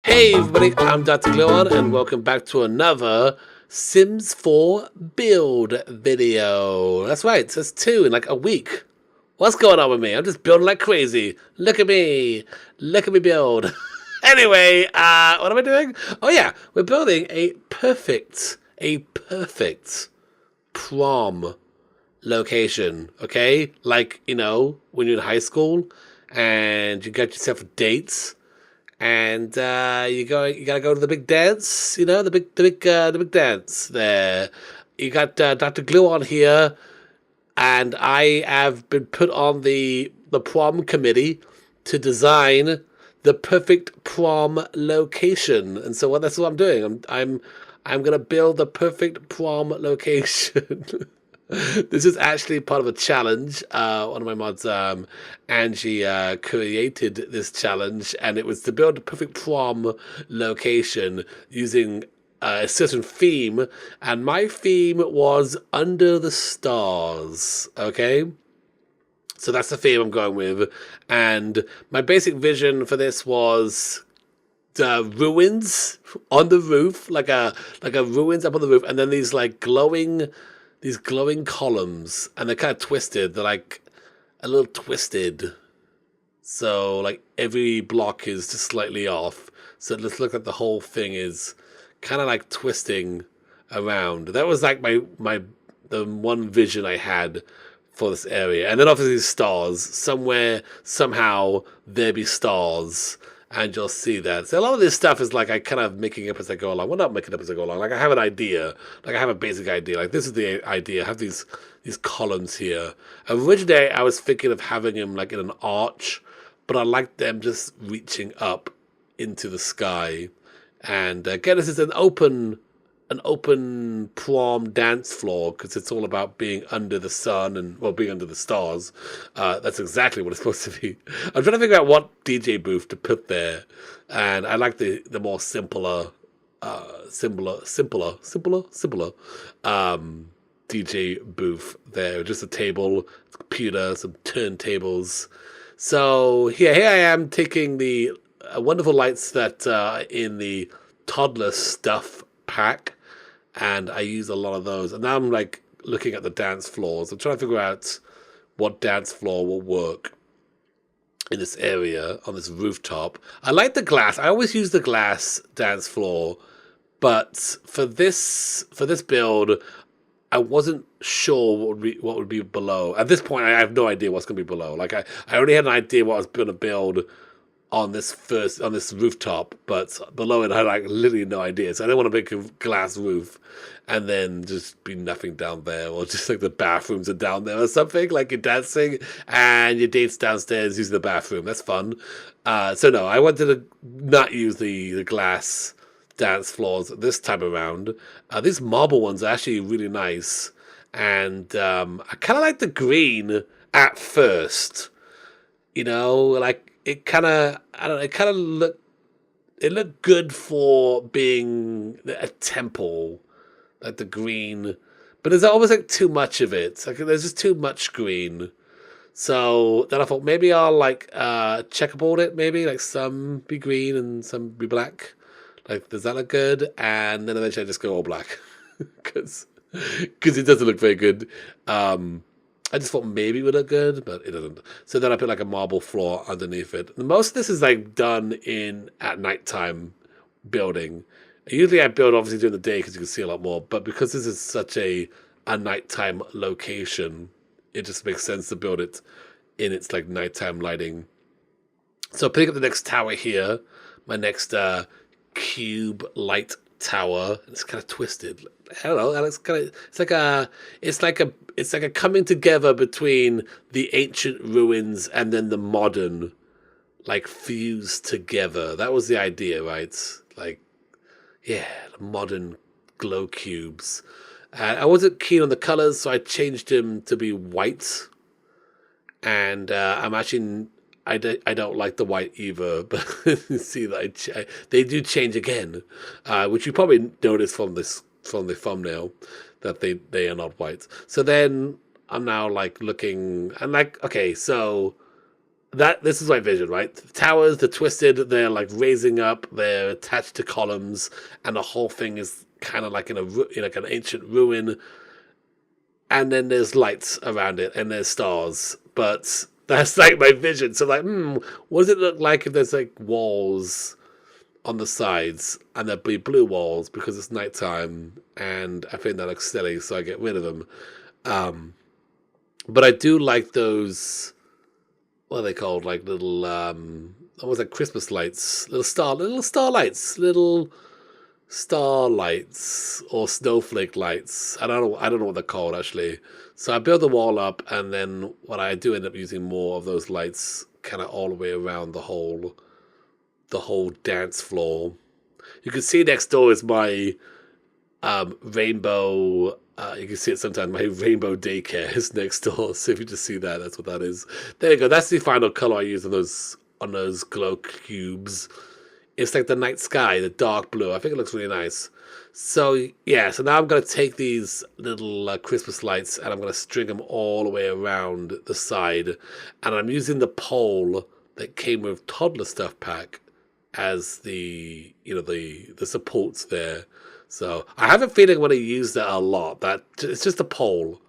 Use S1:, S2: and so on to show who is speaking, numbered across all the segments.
S1: Hey everybody, I'm DrGluon and welcome back to another Sims 4 build video. That's right, it's 2 in like a week. What's going on with me? I'm just building like crazy. Look at me. Look at me build. Anyway, what am I doing? Oh yeah, we're building a perfect prom location, okay? Like, you know, when you're in high school and you got yourself dates and you gotta go to the big dance, you know, the big dance there. You got DrGluon here, and I have been put on the prom committee to design the perfect prom location. And so that's what I'm doing. I'm gonna build the perfect prom location. This is actually part of a challenge. One of my mods, Angie, created this challenge, and it was to build a perfect prom location using a certain theme, and my theme was under the stars. Okay, so that's the theme I'm going with, and my basic vision for this was ruins on the roof, like a ruins up on the roof, and then these glowing columns, and they're kind of twisted. They're like a little twisted. So like every block is just slightly off. So it looks like the whole thing is kind of like twisting around. That was like the one vision I had for this area. And then obviously stars. Somewhere, somehow, there be stars. And you'll see that. So a lot of this stuff is like I kind of making up as I go along. Well, not making up as I go along. Like I have an idea. Like I have a basic idea. Like this is the idea. I have these columns here. Originally, I was thinking of having them like in an arch, but I like them just reaching up into the sky. And again, this is an open prom dance floor because it's all about being under the sun and, well, being under the stars. That's exactly what it's supposed to be. I'm trying to figure out what DJ booth to put there, and I like the more simpler DJ booth there. Just a table, computer, some turntables. So here I am taking the wonderful lights that in the toddler stuff pack, and I use a lot of those. And now I'm like looking at the dance floors. I'm trying to figure out what dance floor will work in this area on this rooftop. I like the glass. I always use the glass dance floor, but for this build, I wasn't sure what would be below. At this point, I have no idea what's going to be below. Like I already had an idea what I was going to build on this rooftop, but below it I had like literally no idea. So I don't want to make a glass roof and then just be nothing down there, or just like the bathrooms are down there or something, like you're dancing and your date's downstairs using the bathroom. That's fun. So no, I wanted to not use the glass dance floors this time around. These marble ones are actually really nice, and I kind of like the green at first, you know, like it kind of, I don't know, it looked good for being a temple, like the green, but there's always like too much of it. Like there's just too much green. So then I thought maybe I'll like checkerboard it, maybe like some be green and some be black. Like, does that look good? And then eventually I just go all black because it doesn't look very good. I just thought maybe it would look good, but it doesn't. So then I put like a marble floor underneath it. Most of this is like done at nighttime building. Usually I build obviously during the day because you can see a lot more, but because this is such a nighttime location, it just makes sense to build it in its like nighttime lighting. So picking up the next tower here, my next cube light tower. It's kind of twisted. I don't know. It's like a coming together between the ancient ruins and then the modern, like fused together. That was the idea, right? Like, yeah, the modern glow cubes. I wasn't keen on the colors, so I changed them to be white. And I don't like the white either, but see that they do change again, which you probably noticed from the thumbnail that they are not white. So then I'm now like looking and like, okay, so this is my vision, right? The towers, they're twisted, they're like raising up, they're attached to columns, and the whole thing is kind of like in like an ancient ruin. And then there's lights around it, and there's stars. But that's like my vision. So like, what does it look like if there's like walls on the sides, and there'd be blue walls because it's nighttime, and I think that looks silly, so I get rid of them. Um, but I do like those. What are they called? Like little, almost like Christmas lights, little starlights or snowflake lights. I don't know what they're called actually. So I build the wall up, and then what I do end up using more of those lights, kind of all the way around the whole dance floor. You can see next door is my rainbow. You can see it sometimes. My rainbow daycare is next door. So if you just see that, that's what that is. There you go. That's the final color I use on those glow cubes. It's like the night sky, the dark blue. I think it looks really nice. So yeah, so now I'm gonna take these little Christmas lights, and I'm gonna string them all the way around the side, and I'm using the pole that came with Toddler Stuff Pack as the supports there. So I have a feeling I'm gonna use that a lot. That it's just a pole,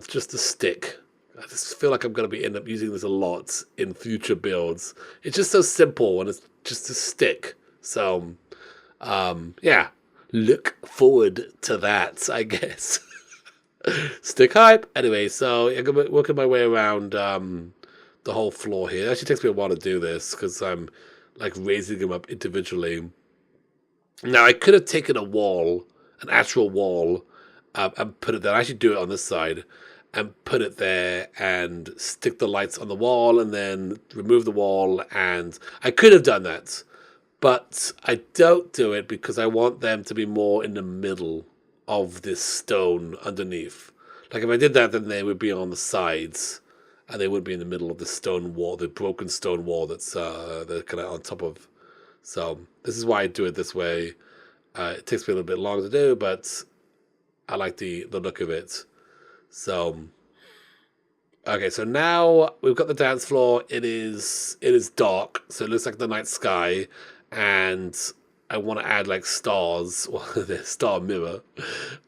S1: just a stick. I just feel like I'm going to be end up using this a lot in future builds. It's just so simple, and it's just a stick. So, yeah, look forward to that, I guess. Stick hype. Anyway, so I'm working my way around the whole floor here. It actually takes me a while to do this because I'm like raising them up individually. Now, I could have taken a wall, an actual wall, and put it there. I actually do it on this side and put it there and stick the lights on the wall and then remove the wall. And I could have done that, but I don't do it because I want them to be more in the middle of this stone underneath. Like if I did that, then they would be on the sides and they would be in the middle of the stone wall, the broken stone wall that's they're kind of on top of. So this is why I do it this way. It takes me a little bit longer to do, but I like the look of it. So, okay, so now we've got the dance floor. It is dark, so it looks like the night sky, and I want to add like stars. Well, the star mirror.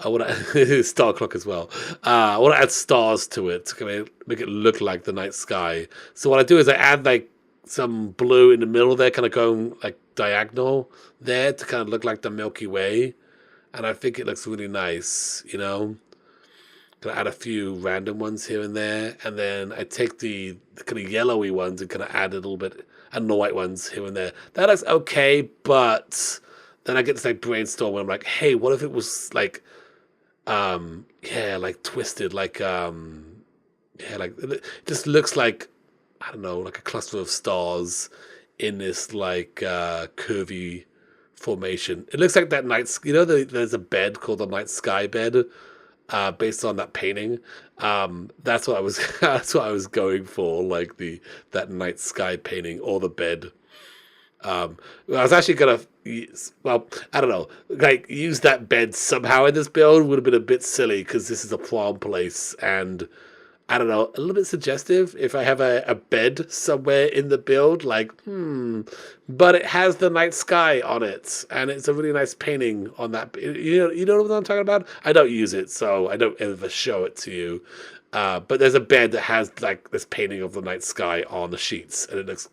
S1: I want to star clock as well. I want to add stars to it to make it look like the night sky. So what I do is I add like some blue in the middle there, kind of going like diagonal there to kind of look like the Milky Way, and I think it looks really nice. Gonna add a few random ones here and there, and then I take the kind of yellowy ones and kind of add a little bit, and the white ones here and there. That looks okay, but then I get this like brainstorm where I'm like, hey, what if it was like, yeah, like twisted, like, yeah, like it just looks like, I don't know, like a cluster of stars in this like curvy formation. It looks like that there's a bed called the night sky bed. Based on that painting, that's what I was. That's what I was going for, like that night sky painting or the bed. I was actually gonna, well, I don't know, like use that bed somehow in this build would have been a bit silly because this is a prom place, and I don't know, a little bit suggestive if I have a bed somewhere in the build, like, but it has the night sky on it, and it's a really nice painting on that. You know what I'm talking about? I don't use it, so I don't ever show it to you. But there's a bed that has like this painting of the night sky on the sheets, and it looks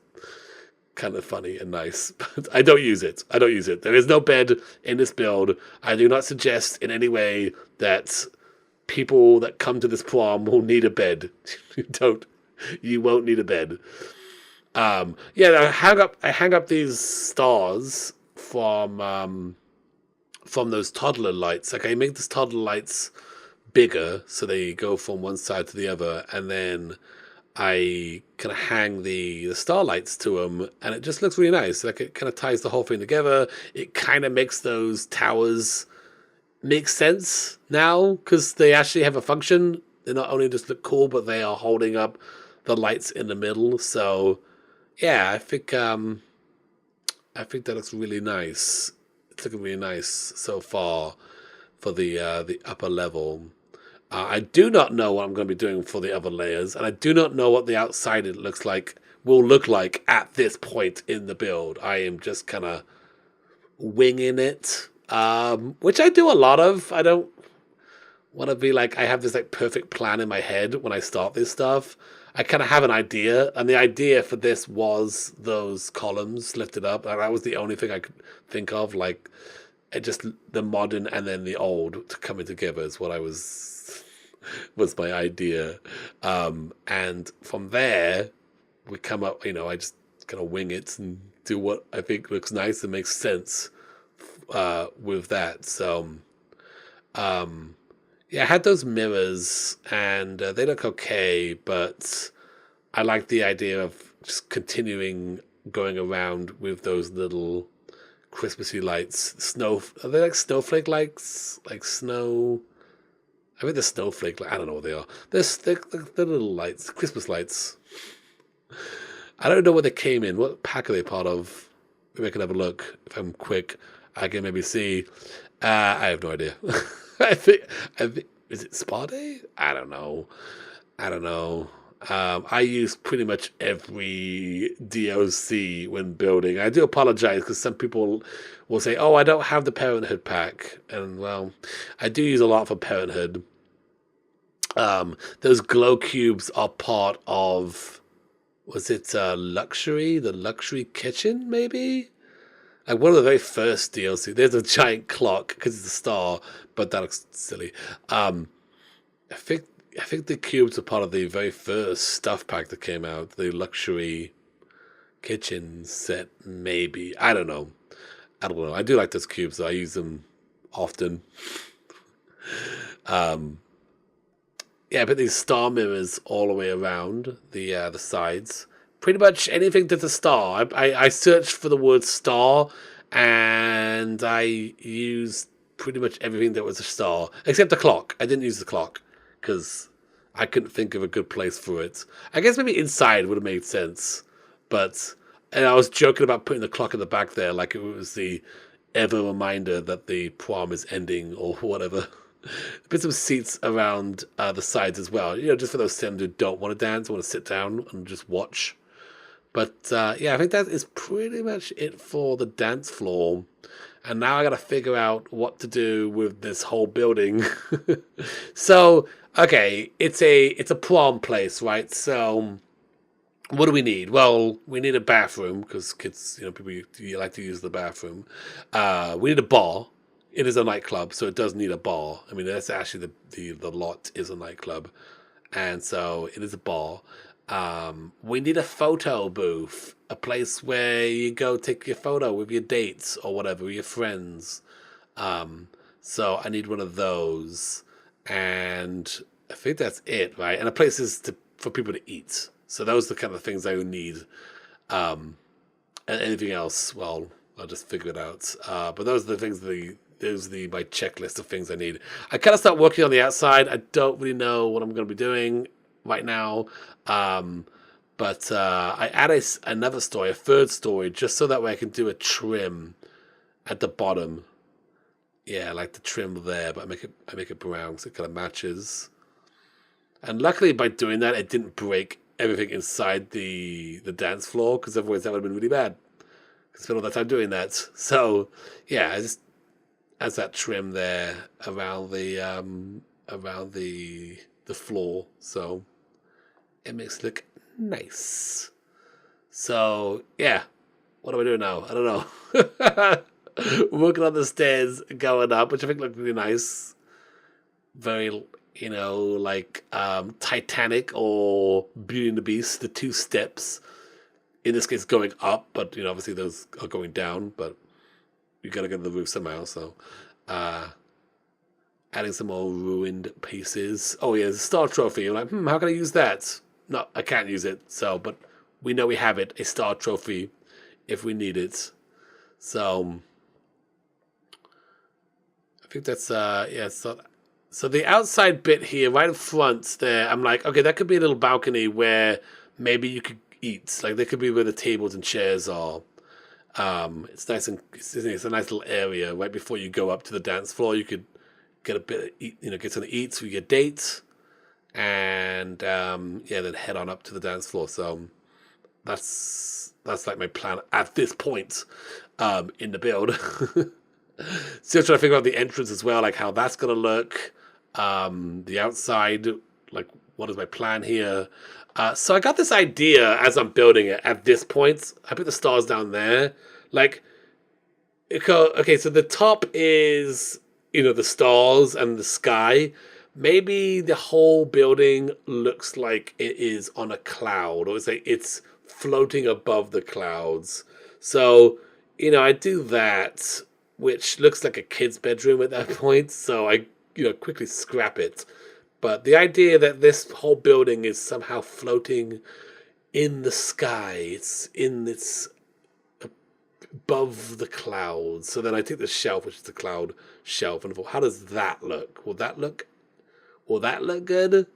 S1: kind of funny and nice. But I don't use it. I don't use it. There is no bed in this build. I do not suggest in any way that people that come to this prom will need a bed. You won't need a bed. Yeah, I hang up these stars from those toddler lights. Like I make these toddler lights bigger so they go from one side to the other, and then I kind of hang the starlights to them, and it just looks really nice. Like it kind of ties the whole thing together. It kind of makes those towers make sense now because they actually have a function. They not only just look cool, but they are holding up the lights in the middle. So yeah, I think that looks really nice. It's looking really nice so far for the upper level. I do not know what I'm going to be doing for the other layers, and I do not know what the outside it looks like will look like at this point in the build. I am just kind of winging it, which I do a lot of. I don't want to be like I have this like perfect plan in my head when I start this stuff. I kind of have an idea, and the idea for this was those columns lifted up, and that was the only thing I could think of. Like, it just the modern and then the old coming together is what I was my idea, and from there we come up. I just kind of wing it and do what I think looks nice and makes sense with that. So, yeah, I had those mirrors and they look okay, but I like the idea of just continuing going around with those little Christmassy lights. Are they like snowflake lights? Like snow. I think they're snowflake. I don't know what they are. They're little lights, Christmas lights. I don't know what they came in. What pack are they part of? Maybe I can have a look. If I'm quick, I can maybe see. I have no idea. I think is it Spa Day? I don't know. I use pretty much every DOC when building. I do apologize because some people will say, "Oh, I don't have the Parenthood pack," and well, I do use a lot for Parenthood. Those glow cubes are part of. Was it luxury? The luxury kitchen, maybe? Like one of the very first DLC. There's a giant clock because it's a star, but that looks silly. I think the cubes are part of the very first stuff pack that came out. The luxury kitchen set, maybe. I don't know. I do like those cubes. I use them often. Yeah, but these star mirrors all the way around the sides. Pretty much anything that's a star. I searched for the word star, and I used pretty much everything that was a star, except the clock. I didn't use the clock because I couldn't think of a good place for it. I guess maybe inside would have made sense, and I was joking about putting the clock in the back there, like it was the ever reminder that the prom is ending or whatever. Put some seats around the sides as well, just for those sims who don't want to dance, want to sit down and just watch. But yeah, I think that is pretty much it for the dance floor. And now I got to figure out what to do with this whole building. So, okay, it's a prom place, right? So, what do we need? Well, we need a bathroom because kids, people you like to use the bathroom. We need a bar. It is a nightclub, so it does need a bar. I mean, that's actually the lot is a nightclub, and so it is a bar. We need a photo booth, a place where you go take your photo with your dates or whatever, with your friends. So I need one of those, and I think that's it, right? And a place is for people to eat. So those are the kind of things I would need. And anything else, well, I'll just figure it out. But those are the things my checklist of things I need. I kind of start working on the outside. I don't really know what I'm going to be doing right now. But I added another story, a third story, just so that way I can do a trim at the bottom. Yeah, like the trim there, but I make it brown so it kind of matches. And luckily by doing that, it didn't break everything inside the dance floor, because otherwise that would have been really bad. I spent all that time doing that. So yeah, I just as that trim there around the floor, so it makes it look nice. So yeah, what do I do now? I don't know. Working on the stairs going up, which I think look really nice. Very, like Titanic or Beauty and the Beast, the two steps. In this case, going up, but obviously those are going down. But you gotta go to the roof somehow. So, adding some more ruined pieces. Oh yeah, the star trophy. You're like, how can I use that? No, I can't use it. So, but we know we have it, a star trophy, if we need it. So, I think that's yeah. So the outside bit here, right in front there, I'm like, okay, that could be a little balcony where maybe you could eat. Like, there could be where the tables and chairs are. It's nice and it's a nice little area right before you go up to the dance floor. You could get a bit, get something to eat with your date, and then head on up to the dance floor. So that's like my plan at this point in the build. Still trying to figure out the entrance as well, like how that's gonna look. The outside, like what is my plan here? So I got this idea as I'm building it at this point. I put the stars down there. Like, okay, so the top is, the stars and the sky. Maybe the whole building looks like it is on a cloud, or it's floating above the clouds. So, I do that, which looks like a kid's bedroom at that point. So I, quickly scrap it. But the idea that this whole building is somehow floating in the sky, it's above the clouds. So then I take the shelf, which is the cloud shelf, and I thought, how does that look? Will that look good?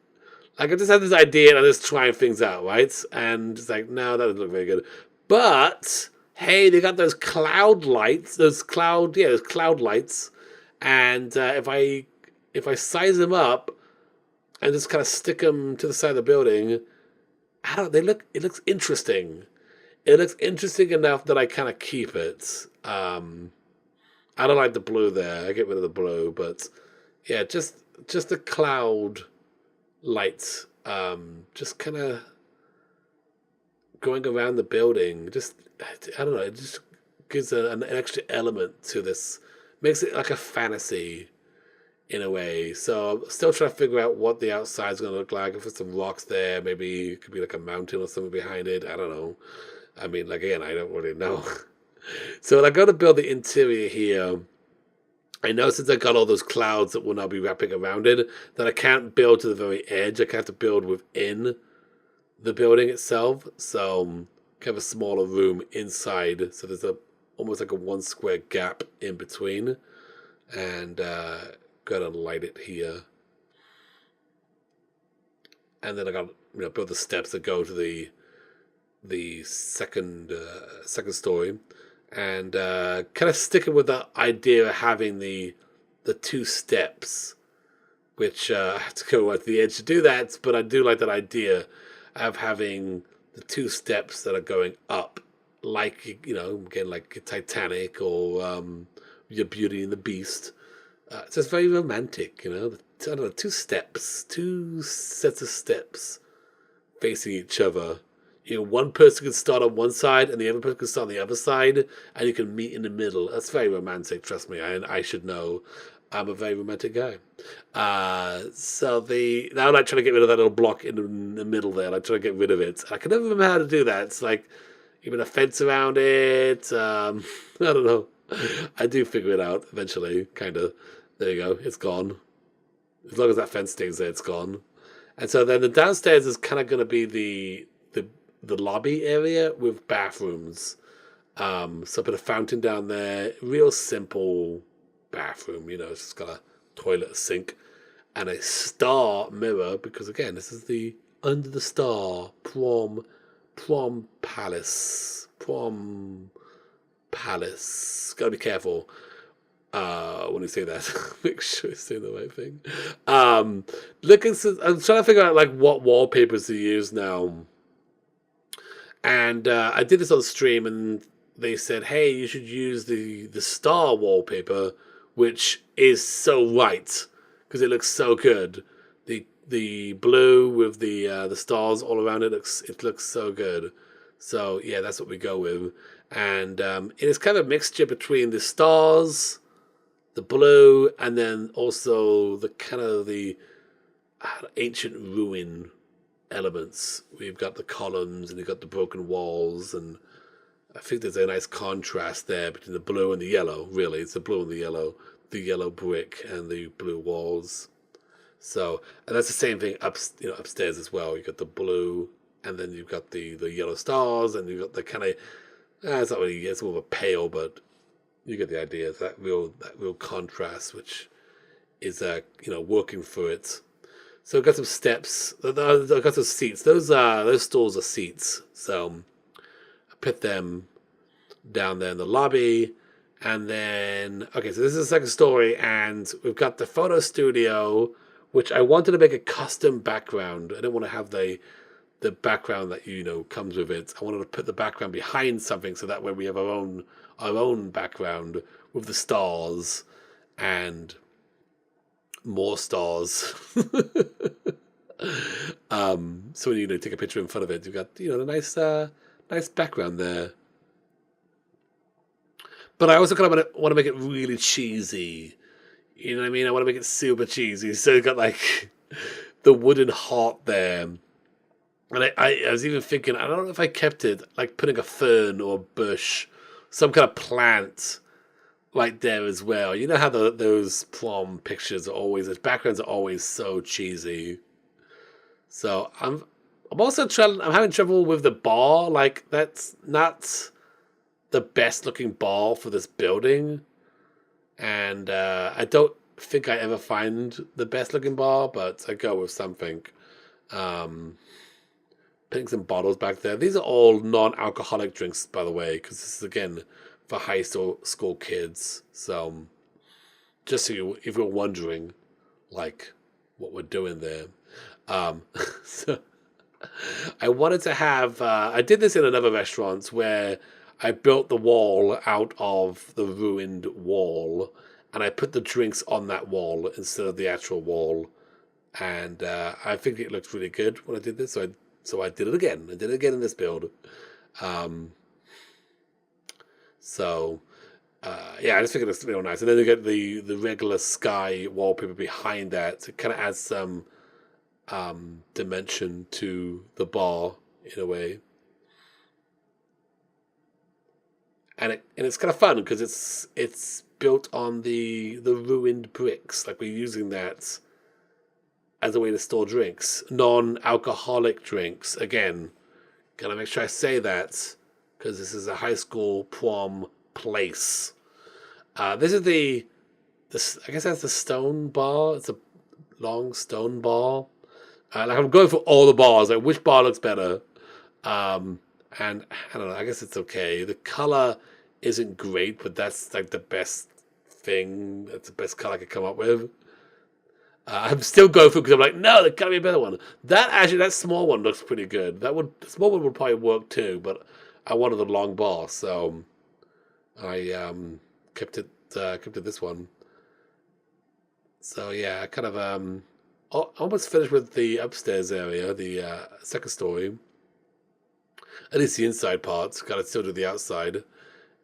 S1: Like, I just had this idea and I'm just trying things out, right? And it's like, no, that doesn't look very good. But hey, they got those cloud lights, those cloud lights, and if I size them up and just kind of stick them to the side of the building, it looks interesting. It looks interesting enough that I kind of keep it. I don't like the blue there. I get rid of the blue, but yeah, just the cloud lights, just kind of going around the building. Just, I don't know. It just gives an extra element to this. Makes it like a fantasy in a way. So I'm still trying to figure out what the outside is going to look like. If there's some rocks there, maybe it could be like a mountain or something behind it. I don't know. I mean, like, again, I don't really know. So when I go to build the interior here, I know since I got all those clouds that will now be wrapping around it, that I can't build to the very edge. I have to build within the building itself. So kind of a smaller room inside. So there's almost like a 1 square gap in between. And gonna light it here, and then I got build the steps that go to the second story, and kind of sticking with the idea of having the 2 steps, which I have to go at the edge to do that, but I do like that idea of having the 2 steps that are going up, like again, like Titanic or your Beauty and the Beast. It's just very romantic, I don't know, 2 steps, 2 sets of steps facing each other. One person can start on one side and the other person can start on the other side, and you can meet in the middle. That's very romantic, trust me. I should know. I'm a very romantic guy. So now I'm like trying to get rid of that little block in the middle there. Like trying to get rid of it. I can never remember how to do that. It's like even a fence around it. I don't know. I do figure it out eventually, kind of. There you go. It's gone. As long as that fence stays there, it's gone. And so then the downstairs is kind of going to be the lobby area with bathrooms. So I put a fountain down there. Real simple bathroom. It's just got a toilet, a sink, and a star mirror. Because again, this is the under the star prom palace. Gotta be careful when you say that. Make sure you say the right thing. I'm trying to figure out like what wallpapers to use now. And I did this on stream, and they said, "Hey, you should use the star wallpaper," which is so right because it looks so good. The blue with the stars all around it looks so good. So yeah, that's what we go with. And it is kind of a mixture between the stars, the blue, and then also the kind of the ancient ruin elements. We've got the columns and you've got the broken walls, and I think there's a nice contrast there between the blue and the yellow. Really, it's the blue and the yellow brick and the blue walls. So, and that's the same thing upstairs as well. You've got the blue, and then you've got the yellow stars, and you've got the kind of it's not really, it's more of a pale, but you get the idea. That real contrast, which is working for it. So I've got some steps. I've got some seats. Those stools are seats. So I put them down there in the lobby, And then, okay, so this is the second story, and we've got the photo studio, which I wanted to make a custom background. I didn't want to have the background that comes with it. I wanted to put the background behind something, so that way we have our own background with the stars and more stars. So when you take a picture in front of it, you've got a nice background there. But I also kind of want to make it really cheesy. You know what I mean? I want to make it super cheesy. So you've got like the wooden heart there. And I was even thinking, I don't know if I kept it, like putting a fern or a bush, some kind of plant right there as well. You know how those prom pictures are always, those backgrounds are always so cheesy. So I'm also I'm having trouble with the bar. Like that's not the best looking bar for this building, and I don't think I ever find the best looking bar, but I go with something. Putting some bottles back there. These are all non-alcoholic drinks, by the way, because this is again for high school kids. So just so if you're wondering, like what we're doing there. So I wanted to have. I did this in another restaurant where I built the wall out of the ruined wall, and I put the drinks on that wall instead of the actual wall. And I think it looked really good when I did this, so I did it again. I did it again in this build. So yeah, I just think it looks real nice. And then you get the regular sky wallpaper behind that. It kind of adds some dimension to the bar in a way. And it's kind of fun because it's built on the ruined bricks. Like we're using that as a way to store drinks, non-alcoholic drinks. Again, gotta make sure I say that because this is a high school prom place. This is I guess that's the stone bar. It's a long stone bar. Like I'm going for all the bars. Like which bar looks better? And I don't know. I guess it's okay. The color isn't great, but that's like the best thing. That's the best color I could come up with. I'm still going for it because I'm like, no, there gotta be a better one. That small one looks pretty good. The small one would probably work too, but I wanted the long bar, so I kept it this one. So yeah, I kind of almost finished with the upstairs area, the second story. At least the inside parts. Got to still do the outside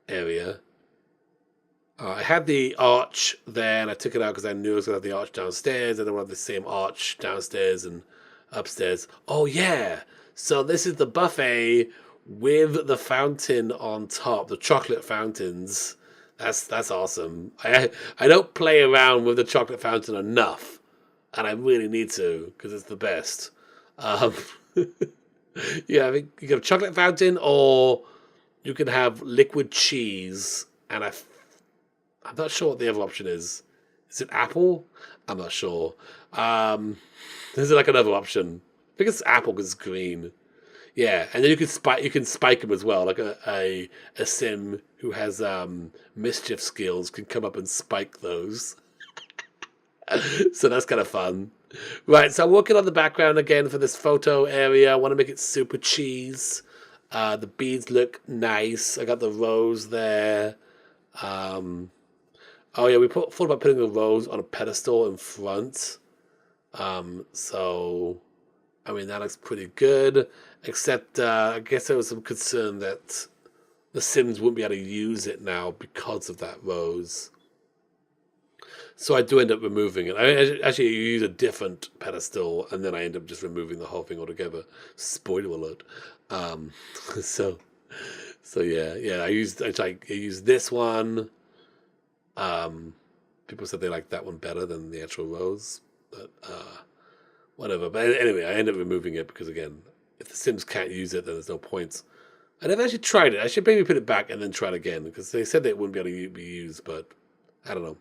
S1: area. I had the arch there, and I took it out because I knew I was going to have the arch downstairs. I don't want to have the same arch downstairs and upstairs. Oh, yeah. So this is the buffet with the fountain on top, the chocolate fountains. That's awesome. I don't play around with the chocolate fountain enough, and I really need to because it's the best. Yeah, I think you can have chocolate fountain, or you can have liquid cheese, and I'm not sure what the other option is. Is it apple? I'm not sure. There's like another option. I think it's apple because it's green. Yeah, and then you can spike them as well. Like a sim who has mischief skills can come up and spike those. So that's kind of fun. Right, so I'm working on the background again for this photo area. I want to make it super cheese. The beads look nice. I got the rose there. Oh yeah, we thought about putting the rose on a pedestal in front. So I mean that looks pretty good. Except I guess there was some concern that the Sims wouldn't be able to use it now because of that rose. So I do end up removing it. I actually use a different pedestal, and then I end up just removing the whole thing altogether. Spoiler alert. So yeah. I used this one. People said they liked that one better than the actual rose, but whatever. But anyway, I end up removing it because again, if the Sims can't use it, then there's no point. I never actually tried it. I should maybe put it back and then try it again because they said that it wouldn't be able to be used, but I don't know.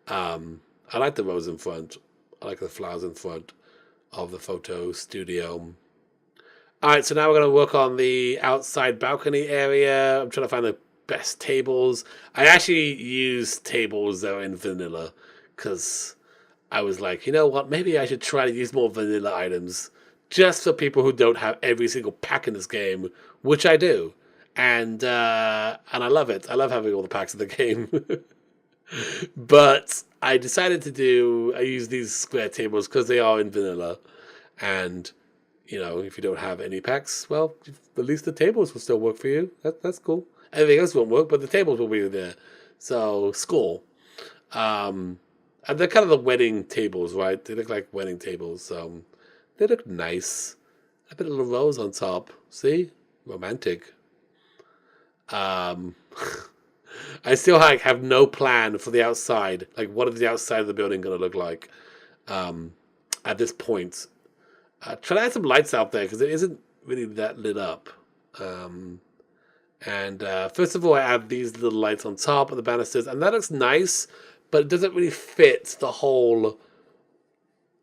S1: I like the rose in front. I like the flowers in front of the photo studio. All right, so now we're going to work on the outside balcony area. I'm trying to find best tables. I actually use tables that are in vanilla because I was like, you know what? Maybe I should try to use more vanilla items just for people who don't have every single pack in this game, which I do, and I love it. I love having all the packs in the game. But I decided I use these square tables because they are in vanilla, and if you don't have any packs, well, at least the tables will still work for you. That's cool. Everything else won't work, but the tables will be there. So, score. And they're kind of the wedding tables, right? They look like wedding tables. So they look nice. A bit of a rose on top. See? Romantic. Um, I still have no plan for the outside. Like, what is the outside of the building going to look like at this point? Try to add some lights out there because it isn't really that lit up. And first of all, I add these little lights on top of the banisters, and that looks nice, but it doesn't really fit the whole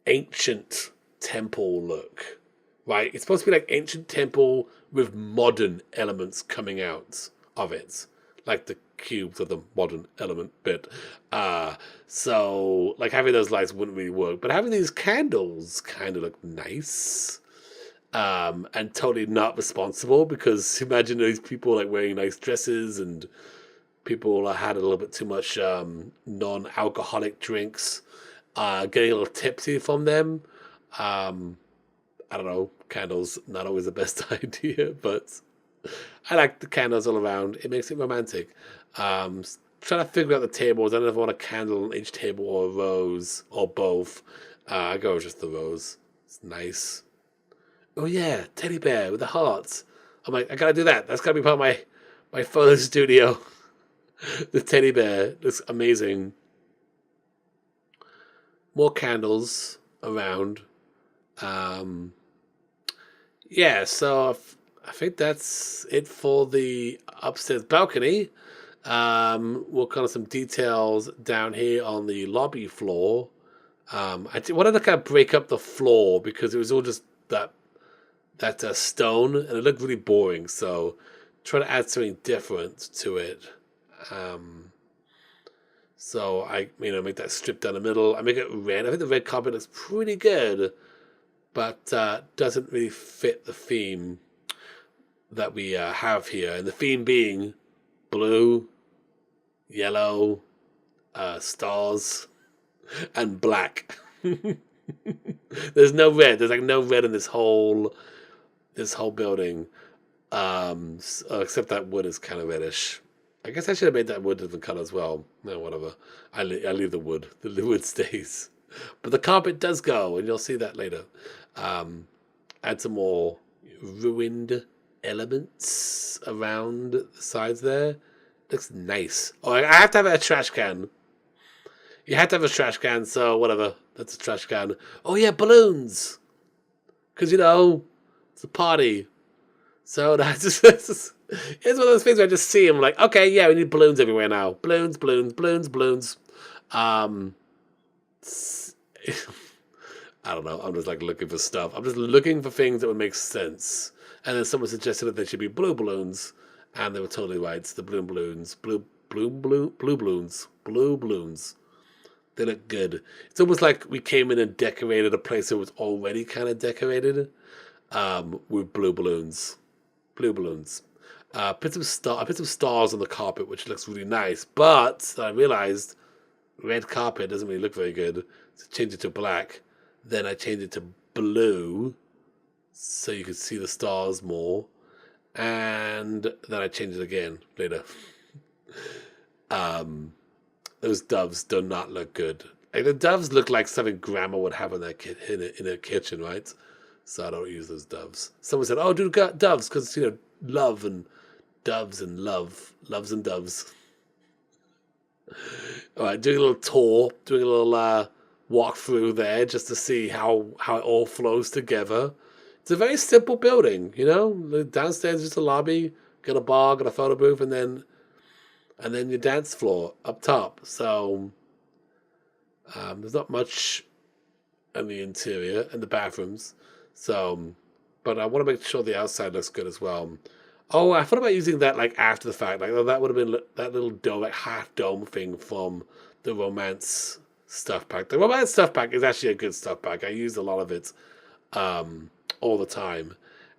S1: ancient temple look, right? It's supposed to be like ancient temple with modern elements coming out of it, like the cubes of the modern element bit. So like having those lights wouldn't really work, but having these candles kind of look nice. And totally not responsible because imagine those people like wearing nice dresses and people had a little bit too much non-alcoholic drinks, getting a little tipsy from them. I don't know, candles not always the best idea, but I like the candles all around. It makes it romantic. Trying to figure out the tables. I don't know if I want a candle on each table or a rose or both. I go with just the rose. It's nice. Oh yeah, teddy bear with the hearts. I'm like, I gotta do that. That's gotta be part of my photo studio. The teddy bear looks amazing. More candles around. Yeah, so I think that's it for the upstairs balcony. Work on some details down here on the lobby floor. I wanted to kind of break up the floor because it was all just that stone, and it looked really boring. So try to add something different to it. So I make that strip down the middle. I make it red. I think the red carpet looks pretty good, but doesn't really fit the theme that we have here. And the theme being blue, yellow, stars, and black. There's no red. There's like no red in this whole building, except that wood is kind of reddish. I guess I should have made that wood different color as well. No, whatever. I leave the wood. The wood stays, but the carpet does go, and you'll see that later. Add some more ruined elements around the sides there. Looks nice. Oh, I have to have a trash can. You have to have a trash can, so whatever. That's a trash can. Oh yeah, balloons. Because it's a party. So that's just, it's one of those things where I just see them like, okay, yeah, we need balloons everywhere now. Balloons, balloons, balloons, balloons. I don't know. I'm just like looking for stuff. I'm just looking for things that would make sense. And then someone suggested that they should be blue balloons, and they were totally right. It's the blue balloons, blue balloons. They look good. It's almost like we came in and decorated a place that was already kind of decorated with blue balloons. Blue balloons. I put some stars on the carpet, which looks really nice. But I realized red carpet doesn't really look very good. So I changed it to black. Then I changed it to blue so you could see the stars more. And then I changed it again later. Those doves do not look good. Like, the doves look like something grandma would have in her kitchen, right? So I don't use those doves. Someone said, "Oh, do doves because love and doves and loves and doves." All right, doing a little tour, doing a little walk through there just to see how it all flows together. It's a very simple building, Downstairs is just a lobby, got a bar, got a photo booth, and then your dance floor up top. So there's not much in the interior and the bathrooms. So, but I want to make sure the outside looks good as well. Oh, I thought about using that like after the fact. Like, oh, that would have been that little dome, like half dome thing from the romance stuff pack. The romance stuff pack is actually a good stuff pack. I use a lot of it um, all the time.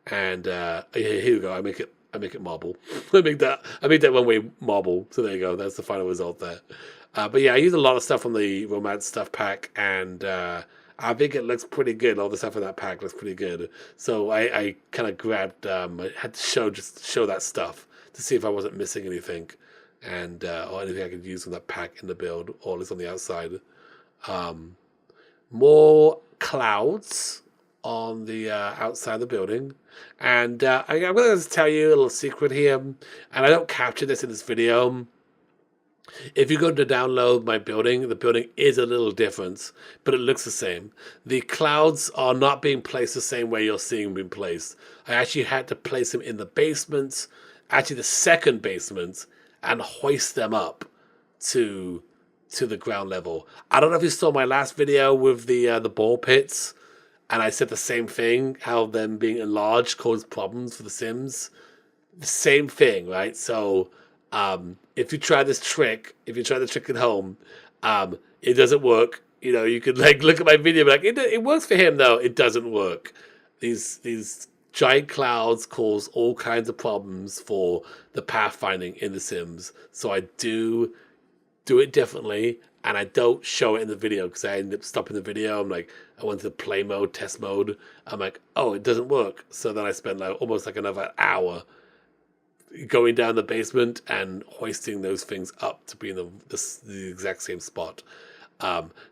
S1: And here we go. I make it marble. I make that one way marble. So there you go. That's the final result there. But yeah, I use a lot of stuff from the romance stuff pack, and I think it looks pretty good. All the stuff in that pack looks pretty good. So I kind of grabbed. I had to show that stuff to see if I wasn't missing anything, and or anything I could use from that pack in the build, or at least on the outside. Um, More clouds on the outside of the building. And I'm going to tell you a little secret here, and I don't capture this in this video. If you go to download my building, the building is a little different, but it looks the same. The clouds are not being placed the same way you're seeing them being placed. I actually had to place them in the basement, actually the second basement, and hoist them up to the ground level. I don't know if you saw my last video with the ball pits, and I said the same thing, how them being enlarged caused problems for the Sims. The same thing, right? So if you try this trick, if you try the trick at home, it doesn't work. You know, you could like look at my video, and be like it works for him though. It doesn't work. These giant clouds cause all kinds of problems for the pathfinding in the Sims. So I do it differently, and I don't show it in the video because I end up stopping the video. I'm like, I went to play mode, test mode. I'm like, oh, it doesn't work. So then I spent like almost like another hour going down the basement and hoisting those things up to be in the exact same spot.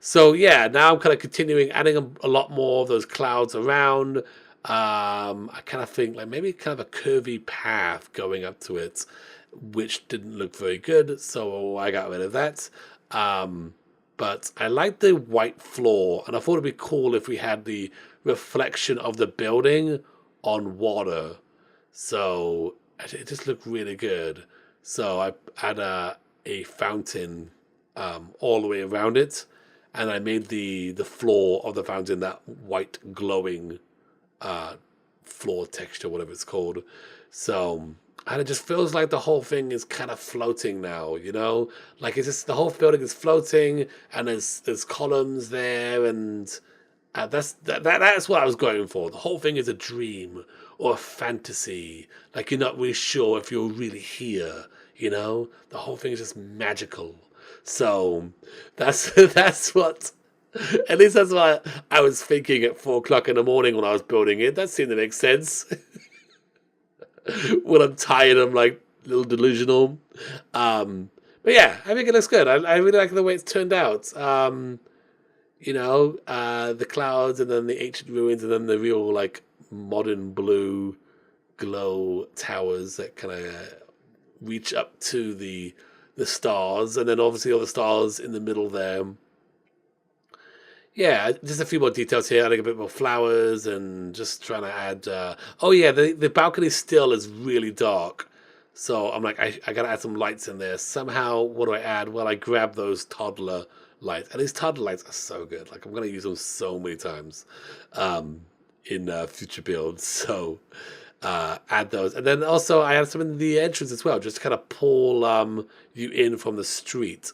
S1: So yeah, now I'm kind of continuing adding a lot more of those clouds around. I kind of think like maybe kind of a curvy path going up to it, which didn't look very good, so I got rid of that. But I like the white floor, and I thought it'd be cool if we had the reflection of the building on water. So it just looked really good. So I had a fountain all the way around it, and I made the floor of the fountain that white glowing floor texture, whatever it's called. So, and it just feels like the whole thing is kind of floating now, you know? Like it's just the whole building is floating, and there's columns there, and that's what I was going for. The whole thing is a dream or a fantasy. Like you're not really sure if you're really here, you know? The whole thing is just magical. So that's that's what. At least that's what I was thinking at 4 o'clock in the morning when I was building it. That seemed to make sense. When I'm tired, I'm like a little delusional. But yeah, I think it looks good. I really like the way it's turned out. You know, the clouds and then the ancient ruins and then the real like modern blue glow towers that kind of reach up to the stars, and then obviously all the stars in the middle there. Yeah, just a few more details here. Adding a bit more flowers and just trying to add. Oh yeah, the balcony still is really dark, so I'm like, I gotta add some lights in there somehow. What do I add? Well, I grab those toddler lights, and these toddler lights are so good. Like I'm gonna use them so many times in future builds. So add those, and then also I add some in the entrance as well, just to kind of pull you in from the street.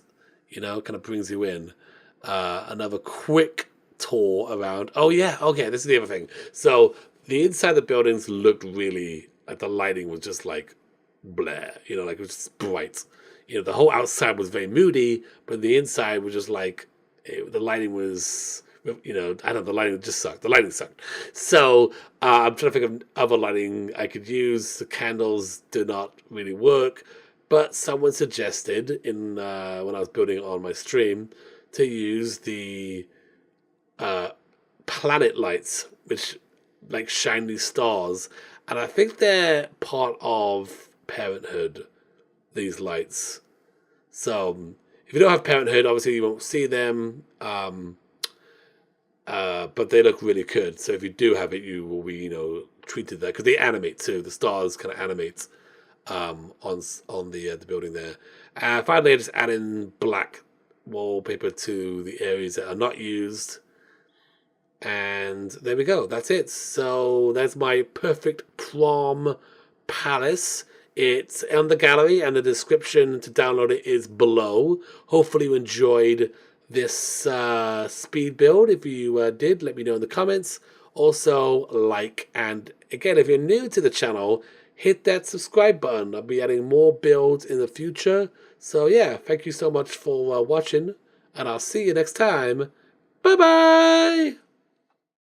S1: You know, kind of brings you in. Another quick tour around. Oh yeah, okay, this is the other thing. So the inside of the buildings looked really like the lighting was just like blah, you know, like it was just bright. You know, the whole outside was very moody, but the inside was just like the lighting was, you know, I don't know, the lighting just sucked. The lighting sucked. So I'm trying to think of other lighting I could use. The candles did not really work, but someone suggested in when I was building it on my stream to use the planet lights, which like shine these stars, and I think they're part of Parenthood. These lights. So if you don't have Parenthood, obviously you won't see them, but they look really good. So if you do have it, you will be, you know, treated there because they animate too. The stars kind of animate on the building there. Finally, I just add in black wallpaper to the areas that are not used, and there we go. That's it. So that's my perfect prom Palace. It's on the gallery, and the description to download it is below. Hopefully you enjoyed this speed build. If you did, let me know in the comments. Also, like, and again, if you're new to the channel, hit that subscribe button. I'll be adding more builds in the future. So yeah, thank you so much for watching, and I'll see you next time. Bye-bye!